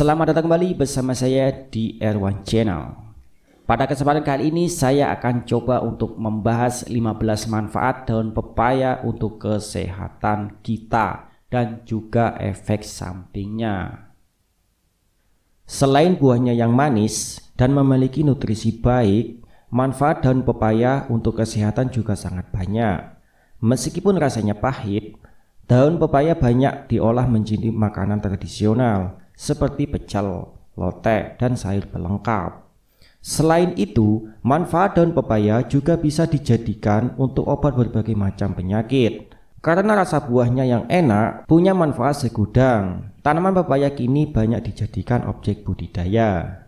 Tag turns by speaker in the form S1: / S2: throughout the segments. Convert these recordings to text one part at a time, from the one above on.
S1: Selamat datang kembali bersama saya di R1 Channel. Pada kesempatan kali ini saya akan coba untuk membahas 15 manfaat daun pepaya untuk kesehatan kita dan juga efek sampingnya. Selain buahnya yang manis dan memiliki nutrisi baik, manfaat daun pepaya untuk kesehatan juga sangat banyak. Meskipun rasanya pahit, daun pepaya banyak diolah menjadi makanan tradisional seperti pecel, lotek, dan sayur pelengkap. Selain itu, manfaat daun pepaya juga bisa dijadikan untuk obat berbagai macam penyakit. Karena rasa buahnya yang enak, punya manfaat segudang. Tanaman pepaya kini banyak dijadikan objek budidaya.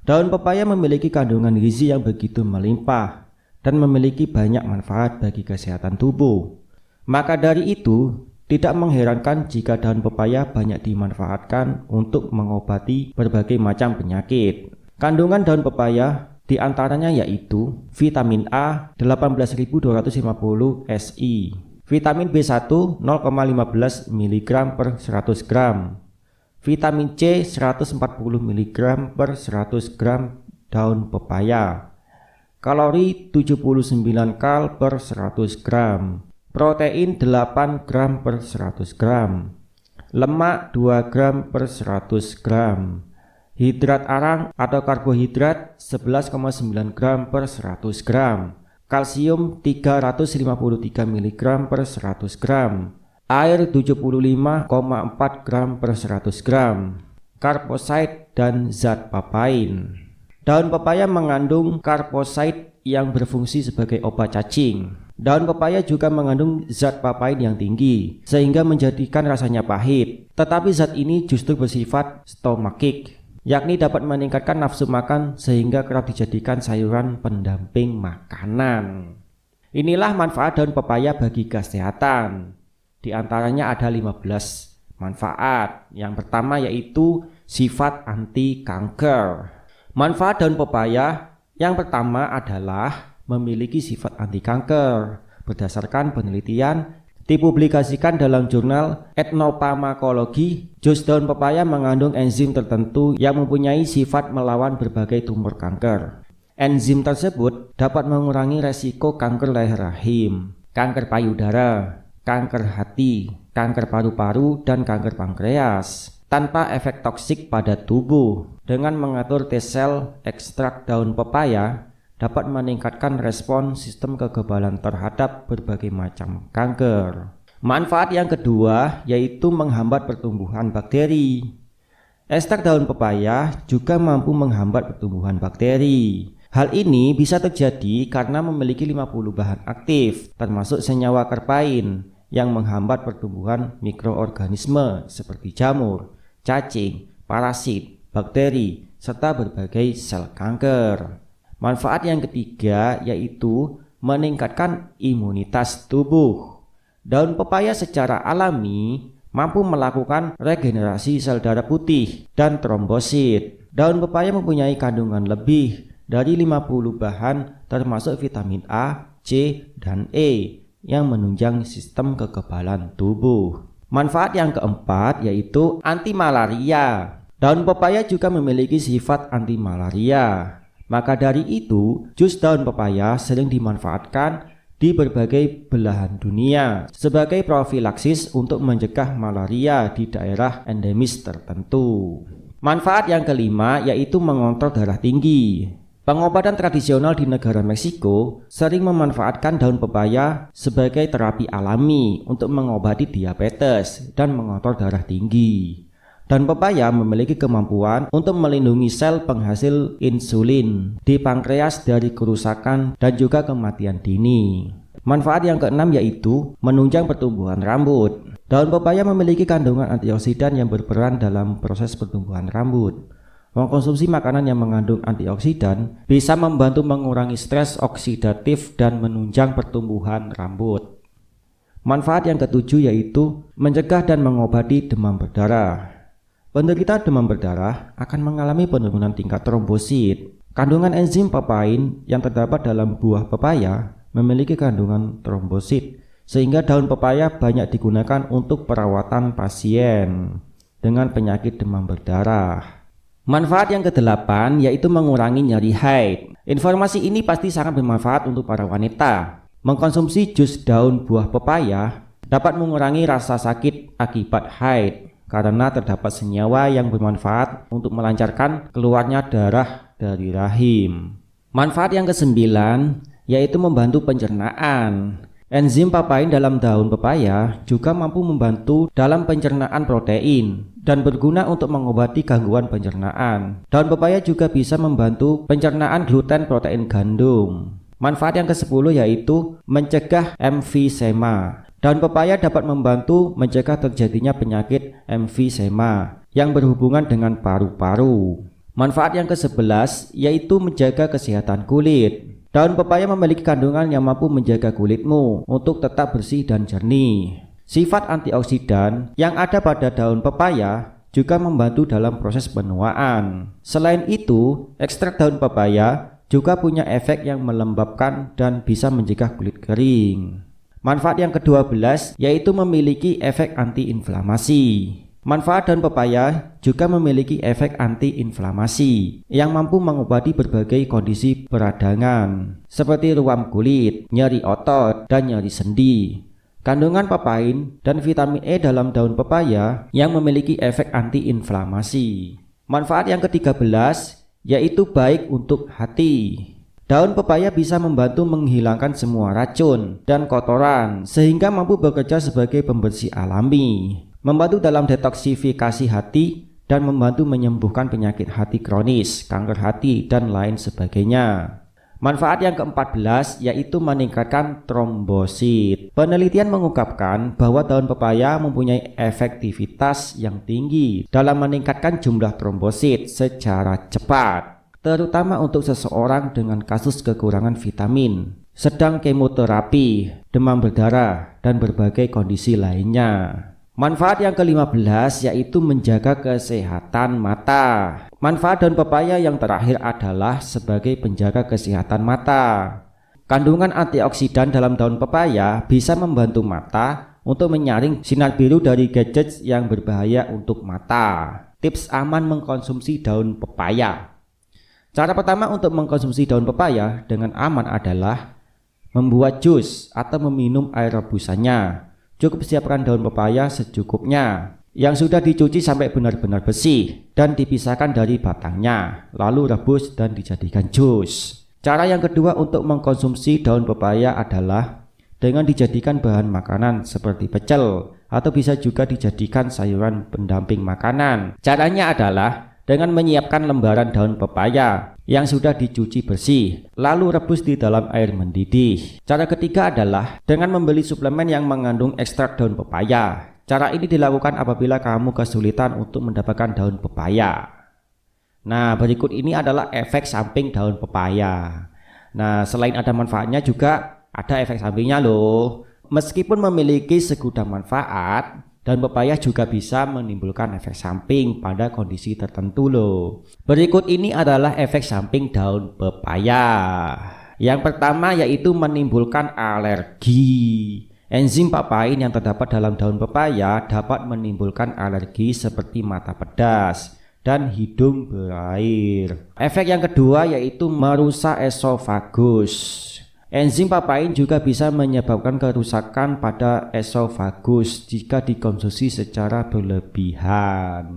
S1: Daun pepaya memiliki kandungan gizi yang begitu melimpah dan memiliki banyak manfaat bagi kesehatan tubuh. Maka dari itu, tidak mengherankan jika daun pepaya banyak dimanfaatkan untuk mengobati berbagai macam penyakit. Kandungan daun pepaya diantaranya yaitu vitamin A 18.250 SI, vitamin B1 0,15 mg per 100 gram, vitamin C 140 mg per 100 gram daun pepaya, kalori 79 kal per 100 gram, protein 8 gram per 100 gram, lemak 2 gram per 100 gram, hidrat arang atau karbohidrat 11,9 gram per 100 gram, kalsium 353 mg per 100 gram, air 75,4 gram per 100 gram, karbohidrat dan zat papain. Daun pepaya mengandung karbohidrat yang berfungsi sebagai obat cacing. Daun pepaya juga mengandung zat papain yang tinggi, sehingga menjadikan rasanya pahit. Tetapi zat ini justru bersifat stomakik, yakni dapat meningkatkan nafsu makan sehingga kerap dijadikan sayuran pendamping makanan. Inilah manfaat daun pepaya bagi kesehatan. Di antaranya ada 15 manfaat. Yang pertama yaitu sifat anti kanker. Manfaat daun pepaya yang pertama adalah memiliki sifat anti kanker. Berdasarkan penelitian dipublikasikan dalam jurnal Etnopamakologi, jus daun pepaya mengandung enzim tertentu yang mempunyai sifat melawan berbagai tumor kanker. Enzim tersebut dapat mengurangi resiko kanker leher rahim, kanker payudara, kanker hati, kanker paru-paru, dan kanker pankreas tanpa efek toksik pada tubuh. Dengan mengatur T-sel, ekstrak daun pepaya dapat meningkatkan respon sistem kekebalan terhadap berbagai macam kanker. Manfaat yang kedua yaitu menghambat pertumbuhan bakteri. Ekstrak daun pepaya juga mampu menghambat pertumbuhan bakteri. Hal ini bisa terjadi karena memiliki 50 bahan aktif, termasuk senyawa karpain yang menghambat pertumbuhan mikroorganisme seperti jamur, cacing, parasit, bakteri, serta berbagai sel kanker. Manfaat yang ketiga yaitu meningkatkan imunitas tubuh. Daun pepaya secara alami mampu melakukan regenerasi sel darah putih dan trombosit. Daun pepaya mempunyai kandungan lebih dari 50 bahan termasuk vitamin A, C, dan E yang menunjang sistem kekebalan tubuh. Manfaat yang keempat yaitu anti malaria. Daun pepaya juga memiliki sifat anti malaria. Maka dari itu, jus daun pepaya sering dimanfaatkan di berbagai belahan dunia sebagai profilaksis untuk mencegah malaria di daerah endemis tertentu. Manfaat yang kelima yaitu mengontrol darah tinggi. Pengobatan tradisional di negara Meksiko sering memanfaatkan daun pepaya sebagai terapi alami untuk mengobati diabetes dan mengontrol darah tinggi. Daun pepaya memiliki kemampuan untuk melindungi sel penghasil insulin di pankreas dari kerusakan dan juga kematian dini. Manfaat yang keenam yaitu menunjang pertumbuhan rambut. Daun pepaya memiliki kandungan antioksidan yang berperan dalam proses pertumbuhan rambut. Mengkonsumsi makanan yang mengandung antioksidan bisa membantu mengurangi stres oksidatif dan menunjang pertumbuhan rambut. Manfaat yang ketujuh yaitu mencegah dan mengobati demam berdarah. Penderita demam berdarah akan mengalami penurunan tingkat trombosit. Kandungan enzim papain yang terdapat dalam buah pepaya memiliki kandungan trombosit, sehingga daun pepaya banyak digunakan untuk perawatan pasien. dengan penyakit demam berdarah. Manfaat yang kedelapan yaitu mengurangi nyeri haid. Informasi ini pasti sangat bermanfaat untuk para wanita. Mengkonsumsi jus daun buah pepaya dapat mengurangi rasa sakit akibat haid karena terdapat senyawa yang bermanfaat untuk melancarkan keluarnya darah dari rahim. Manfaat yang kesembilan yaitu membantu pencernaan. Enzim papain dalam daun pepaya juga mampu membantu dalam pencernaan protein dan berguna untuk mengobati gangguan pencernaan. Daun pepaya juga bisa membantu pencernaan gluten protein gandum. Manfaat yang ke-10 yaitu mencegah emfisema. Daun pepaya dapat membantu mencegah terjadinya penyakit emfisema yang berhubungan dengan paru-paru. Manfaat yang ke-11 yaitu menjaga kesehatan kulit. Daun pepaya memiliki kandungan yang mampu menjaga kulitmu untuk tetap bersih dan jernih. Sifat antioksidan yang ada pada daun pepaya juga membantu dalam proses penuaan. Selain itu, ekstrak daun pepaya juga punya efek yang melembabkan dan bisa mencegah kulit kering. Manfaat yang ke-12 yaitu memiliki efek antiinflamasi. Manfaat daun pepaya juga memiliki efek antiinflamasi yang mampu mengobati berbagai kondisi peradangan seperti ruam kulit, nyeri otot, dan nyeri sendi. Kandungan papain dan vitamin E dalam daun pepaya yang memiliki efek antiinflamasi. Manfaat yang ke-13 yaitu baik untuk hati. Daun pepaya bisa membantu menghilangkan semua racun dan kotoran sehingga mampu bekerja sebagai pembersih alami, membantu dalam detoksifikasi hati dan membantu menyembuhkan penyakit hati kronis, kanker hati, dan lain sebagainya. Manfaat yang ke-14 yaitu meningkatkan trombosit. Penelitian mengungkapkan bahwa daun pepaya mempunyai efektivitas yang tinggi dalam meningkatkan jumlah trombosit secara cepat, terutama untuk seseorang dengan kasus kekurangan vitamin, sedang kemoterapi, demam berdarah, dan berbagai kondisi lainnya. Manfaat yang ke-15 yaitu menjaga kesehatan mata. Manfaat daun pepaya yang terakhir adalah sebagai penjaga kesehatan mata. Kandungan antioksidan dalam daun pepaya bisa membantu mata untuk menyaring sinar biru dari gadget yang berbahaya untuk mata. Tips aman mengkonsumsi daun pepaya. Cara pertama untuk mengkonsumsi daun pepaya dengan aman adalah membuat jus atau meminum air rebusannya. Cukup siapkan daun pepaya secukupnya yang sudah dicuci sampai benar-benar bersih dan dipisahkan dari batangnya, lalu rebus dan dijadikan jus. Cara yang kedua untuk mengkonsumsi daun pepaya adalah dengan dijadikan bahan makanan seperti pecel atau bisa juga dijadikan sayuran pendamping makanan. Caranya adalah dengan menyiapkan lembaran daun pepaya yang sudah dicuci bersih, lalu rebus di dalam air mendidih. Cara ketiga adalah dengan membeli suplemen yang mengandung ekstrak daun pepaya. Cara ini dilakukan apabila kamu kesulitan untuk mendapatkan daun pepaya. Nah, berikut ini adalah efek samping daun pepaya. Nah, selain ada manfaatnya juga ada efek sampingnya loh. Meskipun memiliki segudang manfaat, daun pepaya juga bisa menimbulkan efek samping pada kondisi tertentu loh. Berikut ini adalah efek samping daun pepaya. Yang pertama yaitu menimbulkan alergi. Enzim papain yang terdapat dalam daun pepaya dapat menimbulkan alergi seperti mata pedas dan hidung berair. Efek yang kedua yaitu merusak esofagus. Enzim papain juga bisa menyebabkan kerusakan pada esofagus jika dikonsumsi secara berlebihan.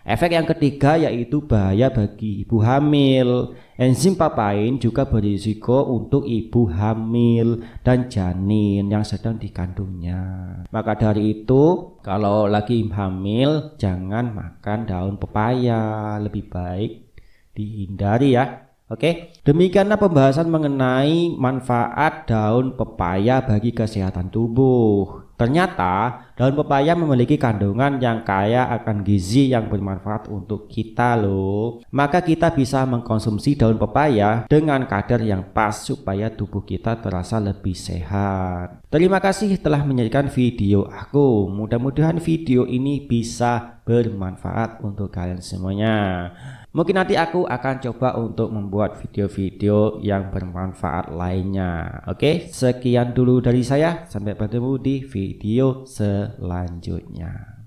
S1: Efek yang ketiga yaitu bahaya bagi ibu hamil. Enzim papain juga berisiko untuk ibu hamil dan janin yang sedang dikandungnya. Maka dari itu, kalau lagi hamil jangan makan daun pepaya, lebih baik dihindari ya. Oke, demikianlah pembahasan mengenai manfaat daun pepaya bagi kesehatan tubuh. Ternyata daun pepaya memiliki kandungan yang kaya akan gizi yang bermanfaat untuk kita loh. Maka kita bisa mengkonsumsi daun pepaya dengan kadar yang pas supaya tubuh kita terasa lebih sehat. Terima kasih telah menyaksikan video aku. Mudah-mudahan video ini bisa bermanfaat untuk kalian semuanya. Mungkin nanti aku akan coba untuk membuat video-video yang bermanfaat lainnya. Oke, sekian dulu dari saya. Sampai bertemu di video selanjutnya.